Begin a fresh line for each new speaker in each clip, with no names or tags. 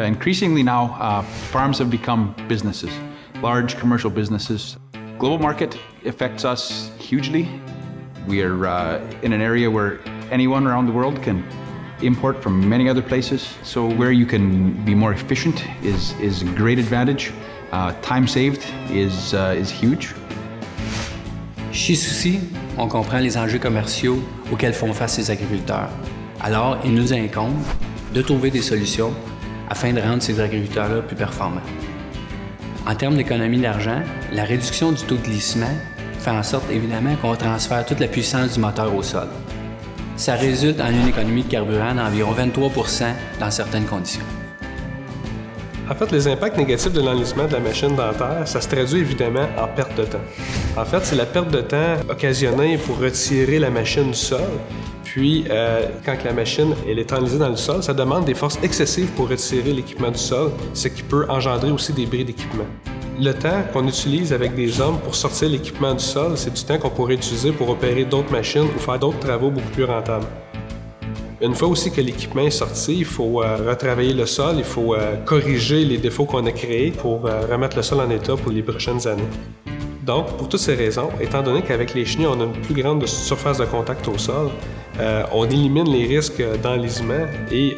Increasingly now, farms have become businesses, large commercial businesses. Global market affects us hugely. We are in an area where anyone around the world can import from many other places. So where you can be more efficient is a great advantage. Time saved is huge.
Chez Soucy, on comprend les enjeux commerciaux auxquels font face les agriculteurs. Alors, il nous incombe de trouver des solutions afin de rendre ces agriculteurs-là plus performants. En termes d'économie d'argent, la réduction du taux de glissement fait en sorte évidemment qu'on transfère toute la puissance du moteur au sol. Ça résulte en une économie de carburant d'environ 23 % dans certaines conditions.
En fait, les impacts négatifs de l'enlisement de la machine dentaire, ça se traduit évidemment en perte de temps. En fait, c'est la perte de temps occasionnée pour retirer la machine du sol. Puis, quand la machine elle est enlisée dans le sol, ça demande des forces excessives pour retirer l'équipement du sol, ce qui peut engendrer aussi des bris d'équipement. Le temps qu'on utilise avec des hommes pour sortir l'équipement du sol, c'est du temps qu'on pourrait utiliser pour opérer d'autres machines ou faire d'autres travaux beaucoup plus rentables. Une fois aussi que l'équipement est sorti, il faut retravailler le sol, il faut corriger les défauts qu'on a créés pour remettre le sol en état pour les prochaines années. Donc, pour toutes ces raisons, étant donné qu'avec les chenilles, on a une plus grande surface de contact au sol, on élimine les risques d'enlisement et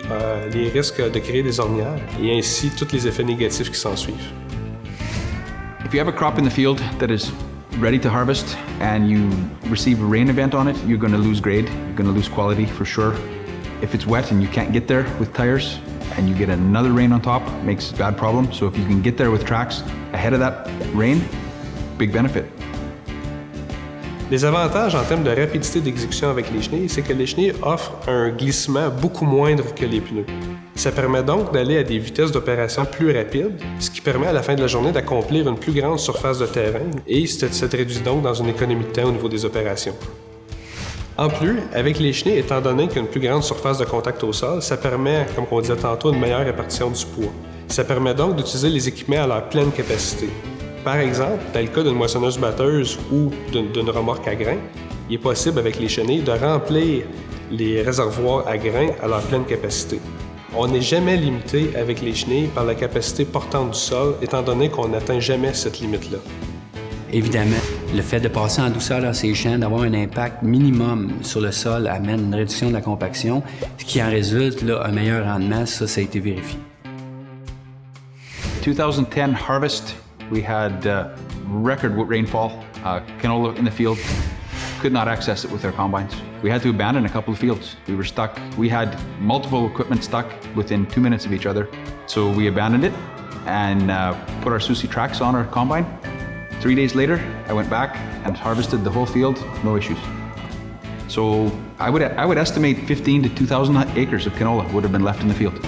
les risques de créer des ornières et ainsi tous les effets négatifs qui s'en suivent.
If you have a crop in the field that is ready to harvest and you receive a rain event on it, you're going to lose grade, you're going to lose quality for sure. If it's wet and you can't get there with tires and you get another rain on top, it makes a bad problem. So if you can get there with tracks ahead of that rain, big benefit.
Les avantages en termes de rapidité d'exécution avec les chenilles, c'est que les chenilles offrent un glissement beaucoup moindre que les pneus. Ça permet donc d'aller à des vitesses d'opération plus rapides, ce qui permet à la fin de la journée d'accomplir une plus grande surface de terrain et ça te réduit donc dans une économie de temps au niveau des opérations. En plus, avec les chenilles, étant donné qu'il y a une plus grande surface de contact au sol, ça permet, comme on disait tantôt, une meilleure répartition du poids. Ça permet donc d'utiliser les équipements à leur pleine capacité. Par exemple, dans le cas d'une moissonneuse-batteuse ou d'une remorque à grains, il est possible avec les chenilles de remplir les réservoirs à grains à leur pleine capacité. On n'est jamais limité avec les chenilles par la capacité portante du sol, étant donné qu'on n'atteint jamais cette limite-là.
Évidemment, le fait de passer en douceur dans ces champs, d'avoir un impact minimum sur le sol amène une réduction de la compaction, ce qui en résulte là, un meilleur rendement, ça a été vérifié.
2010 harvest, we had record rainfall, canola in the field. Could not access it with our combines. We had to abandon a couple of fields. We were stuck. We had multiple equipment stuck within 2 minutes of each other. So we abandoned it and put our Soucy tracks on our combine. 3 days later, I went back and harvested the whole field, no issues. So I would estimate 15 to 2,000 acres of canola would have been left in the field.